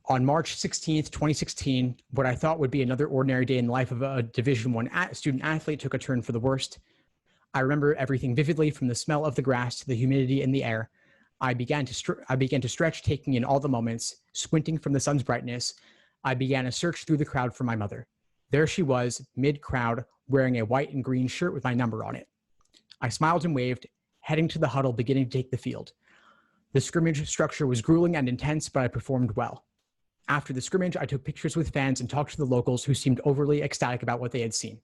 On March 16th, 2016, what I thought would be another ordinary day in the life of a Division I student athlete took a turn for the worst. I remember everything vividly, from the smell of the grass to the humidity in the air. I began to stretch, taking in all the moments. Squinting from the sun's brightness, I began a search through the crowd for my mother. There she was, mid-crowd, wearing a white and green shirt with my number on it. I smiled and waved, heading to the huddle, beginning to take the field. The scrimmage structure was grueling and intense, but I performed well. After the scrimmage, I took pictures with fans and talked to the locals, who seemed overly ecstatic about what they had seen.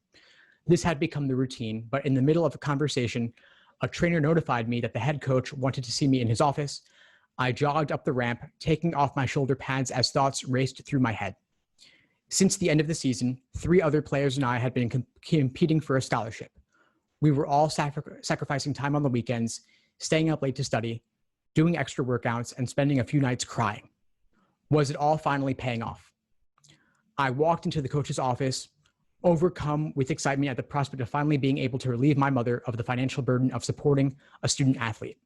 This had become the routine, but in the middle of a conversation, a trainer notified me that the head coach wanted to see me in his office. I jogged up the ramp, taking off my shoulder pads as thoughts raced through my head. Since the end of the season, 3 other players and I had been competing for a scholarship. We were all sacrificing time on the weekends, staying up late to study, doing extra workouts, and spending a few nights crying. Was it all finally paying off? I walked into the coach's office, overcome with excitement at the prospect of finally being able to relieve my mother of the financial burden of supporting a student athlete.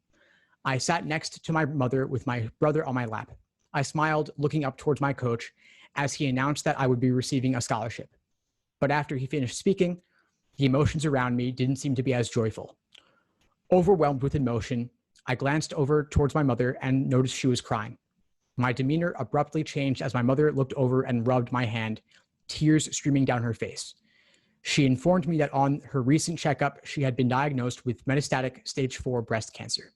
I sat next to my mother with my brother on my lap. I smiled, looking up towards my coach as he announced that I would be receiving a scholarship. But after he finished speaking, the emotions around me didn't seem to be as joyful. Overwhelmed with emotion, I glanced over towards my mother and noticed she was crying. My demeanor abruptly changed as my mother looked over and rubbed my hand, tears streaming down her face. She informed me that on her recent checkup, she had been diagnosed with metastatic stage 4 breast cancer.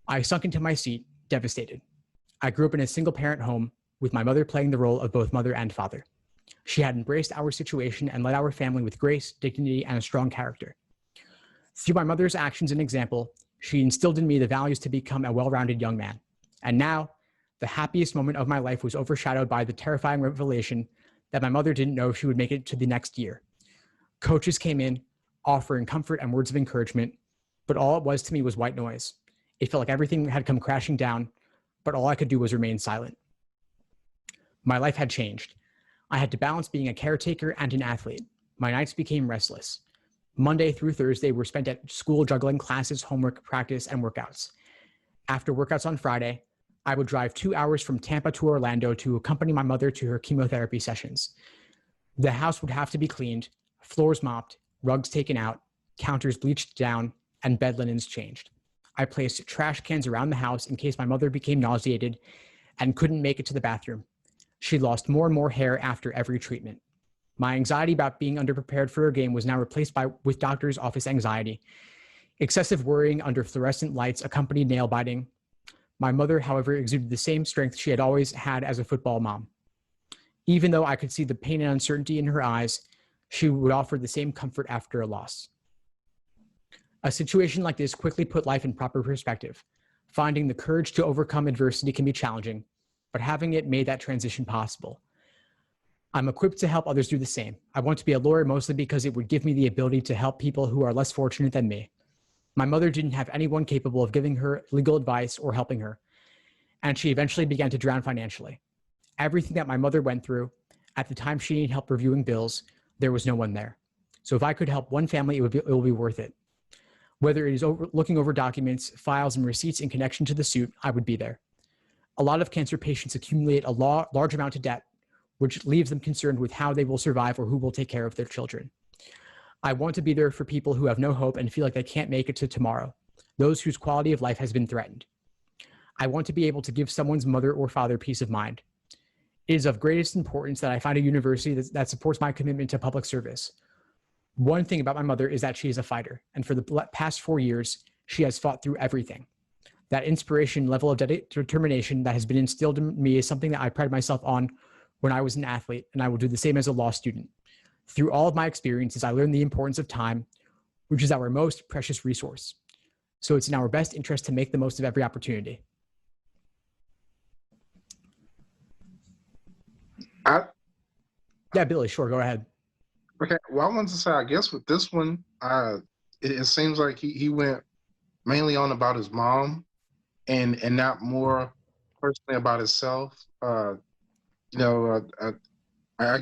I sunk into my seat, devastated. I grew up in a single-parent home, with my mother playing the role of both mother and father. She had embraced our situation and led our family with grace, dignity, and a strong character. Through my mother's actions and example, she instilled in me the values to become a well-rounded young man. And now, the happiest moment of my life was overshadowed by the terrifying revelation that my mother didn't know if she would make it to the next year. Coaches came in, offering comfort and words of encouragement, but all it was to me was white noise. It felt like everything had come crashing down, but all I could do was remain silent. My life had changed. I had to balance being a caretaker and an athlete. My nights became restless. Monday through Thursday were spent at school juggling classes, homework, practice, and workouts. After workouts on Friday, I would drive 2 hours from Tampa to Orlando to accompany my mother to her chemotherapy sessions. The house would have to be cleaned, floors mopped, rugs taken out, counters bleached down, and bed linens changed. I placed trash cans around the house in case my mother became nauseated and couldn't make it to the bathroom. She lost more and more hair after every treatment. My anxiety about being underprepared for a game was now replaced with doctor's office anxiety. Excessive worrying under fluorescent lights accompanied nail biting. My mother, however, exuded the same strength she had always had as a football mom. Even though I could see the pain and uncertainty in her eyes, she would offer the same comfort after a loss. A situation like this quickly put life in proper perspective. Finding the courage to overcome adversity can be challenging, but having it made that transition possible. I'm equipped to help others do the same. I want to be a lawyer mostly because it would give me the ability to help people who are less fortunate than me. My mother didn't have anyone capable of giving her legal advice or helping her, and she eventually began to drown financially. Everything that my mother went through, at the time she needed help reviewing bills, there was no one there. So if I could help one family, it will be worth it. Whether it is looking over documents, files, and receipts in connection to the suit, I would be there. A lot of cancer patients accumulate a large amount of debt, which leaves them concerned with how they will survive or who will take care of their children. I want to be there for people who have no hope and feel like they can't make it to tomorrow, those whose quality of life has been threatened. I want to be able to give someone's mother or father peace of mind. It is of greatest importance that I find a university that supports my commitment to public service. One thing about my mother is that she is a fighter, and for the past 4 years, she has fought through everything. That inspiration, level of determination that has been instilled in me is something that I pride myself on when I was an athlete, and I will do the same as a law student. Through all of my experiences, I learned the importance of time, which is our most precious resource. So it's in our best interest to make the most of every opportunity. Yeah, Billy, sure, go ahead. Okay, well, I wanted to say, I guess with this one, it seems like he went mainly on about his mom and not more personally about himself. I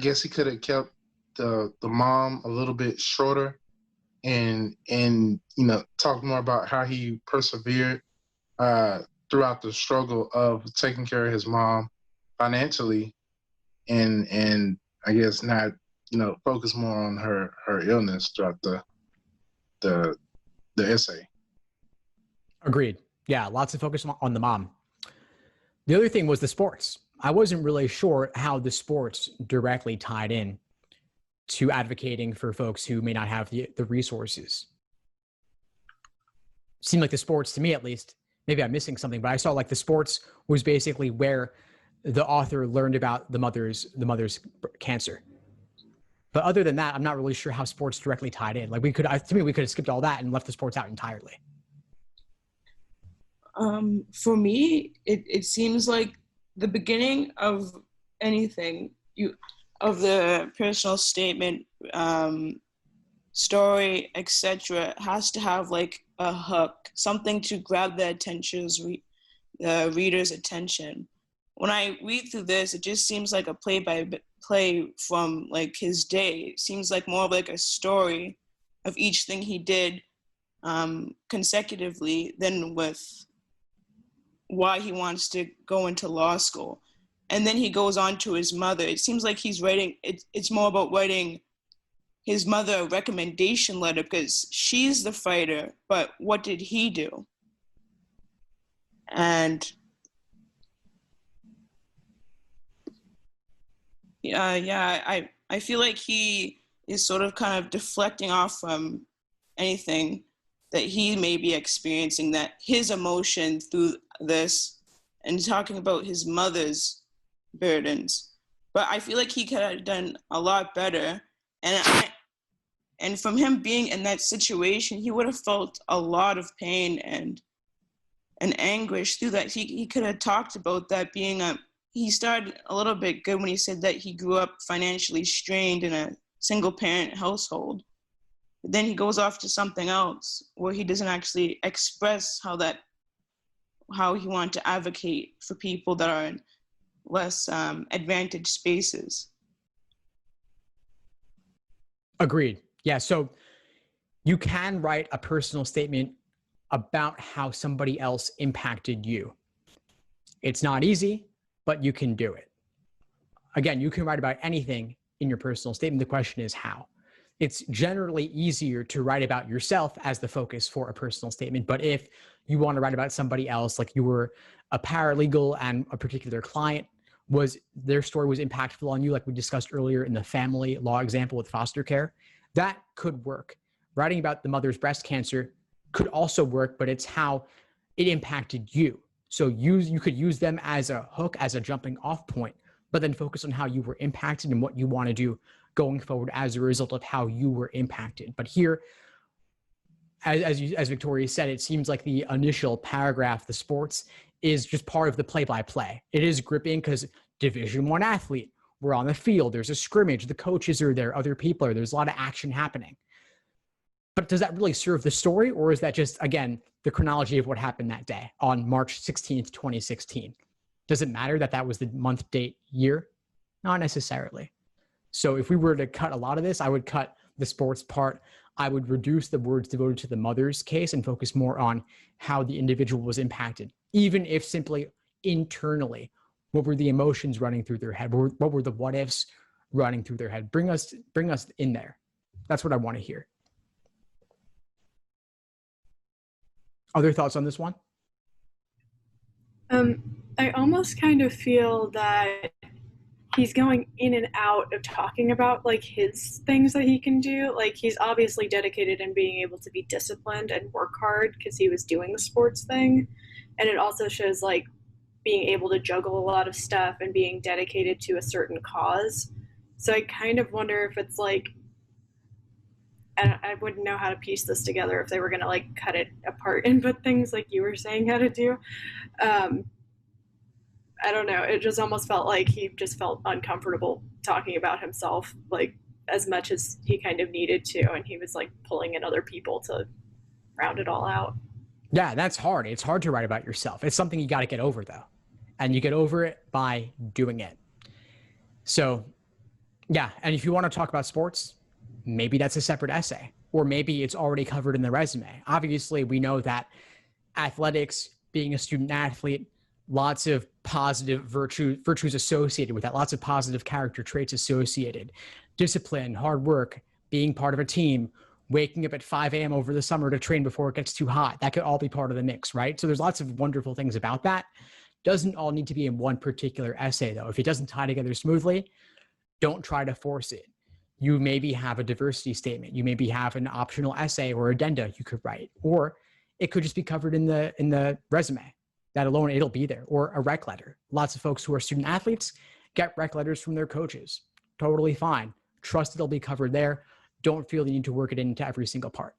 guess he could have kept the mom a little bit shorter and talk more about how he persevered throughout the struggle of taking care of his mom financially, and I guess not, focus more on her illness throughout the the essay. Agreed. Yeah, lots of focus on the mom. The other thing was the sports. I wasn't really sure how the sports directly tied in to advocating for folks who may not have the resources. Seemed like the sports, to me at least, maybe I'm missing something, but I saw like the sports was basically where the author learned about the mother's cancer. But other than that, I'm not really sure how sports directly tied in. Like we could have skipped all that and left the sports out entirely. For me, it seems like the beginning of anything of the personal statement, story, etc., has to have like a hook, something to grab the reader's attention. When I read through this, it just seems like a play-by-play from like his day. It seems like more of like a story of each thing he did consecutively than with why he wants to go into law school. And then he goes on to his mother. It seems like he's writing, it's more about writing his mother a recommendation letter because she's the fighter, but what did he do? And I feel like he is sort of kind of deflecting off from anything that he may be experiencing, that his emotion through this, and talking about his mother's burdens. But I feel like he could have done a lot better. And from him being in that situation, he would have felt a lot of pain and anguish through that. He could have talked about that being he started a little bit good when he said that he grew up financially strained in a single parent household. But then he goes off to something else where he doesn't actually express how he wanted to advocate for people that are in less advantaged spaces. Agreed. Yeah. So you can write a personal statement about how somebody else impacted you. It's not easy, but you can do it. Again, you can write about anything in your personal statement. The question is how. It's generally easier to write about yourself as the focus for a personal statement. But if you want to write about somebody else, like you were a paralegal and a particular client their story was impactful on you, like we discussed earlier in the family law example with foster care, that could work. Writing about the mother's breast cancer could also work, but it's how it impacted you. So you could use them as a hook, as a jumping off point, but then focus on how you were impacted and what you want to do going forward as a result of how you were impacted. But here, as Victoria said, it seems like the initial paragraph, the sports, is just part of the play-by-play. It is gripping because Division I athlete, we're on the field, there's a scrimmage, the coaches are there, other people are there, there's a lot of action happening. But does that really serve the story, or is that just, again, the chronology of what happened that day on March 16th, 2016? Does it matter that that was the month, date, year? Not necessarily. So if we were to cut a lot of this, I would cut the sports part. I would reduce the words devoted to the mother's case and focus more on how the individual was impacted, even if simply internally, what were the emotions running through their head? What were the what ifs running through their head? Bring us in there. That's what I want to hear. Other thoughts on this one? I almost kind of feel that he's going in and out of talking about like his things that he can do. Like he's obviously dedicated in being able to be disciplined and work hard because he was doing the sports thing. And it also shows like being able to juggle a lot of stuff and being dedicated to a certain cause. So I kind of wonder if it's like, I wouldn't know how to piece this together if they were going to like cut it apart and put things like you were saying how to do. I don't know. It just almost felt like he just felt uncomfortable talking about himself, like as much as he kind of needed to. And he was like pulling in other people to round it all out. Yeah, that's hard. It's hard to write about yourself. It's something you got to get over though. And you get over it by doing it. So yeah. And if you want to talk about sports, maybe that's a separate essay, or maybe it's already covered in the resume. Obviously we know that athletics, being a student athlete, lots of positive virtues associated with that, lots of positive character traits associated. Discipline, hard work, being part of a team, waking up at 5 a.m. over the summer to train before it gets too hot. That could all be part of the mix, right? So there's lots of wonderful things about that. Doesn't all need to be in one particular essay, though. If it doesn't tie together smoothly, don't try to force it. You maybe have a diversity statement. You maybe have an optional essay or addenda you could write, or it could just be covered in the resume. That alone, it'll be there, or a rec letter. Lots of folks who are student athletes get rec letters from their coaches. Totally fine. Trust it'll be covered there. Don't feel the need to work it into every single part.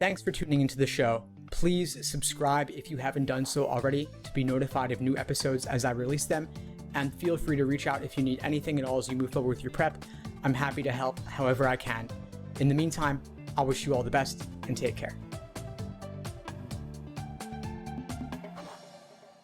Thanks for tuning into the show. Please subscribe if you haven't done so already to be notified of new episodes as I release them. And feel free to reach out if you need anything at all as you move forward with your prep. I'm happy to help however I can. In the meantime, I'll wish you all the best and take care.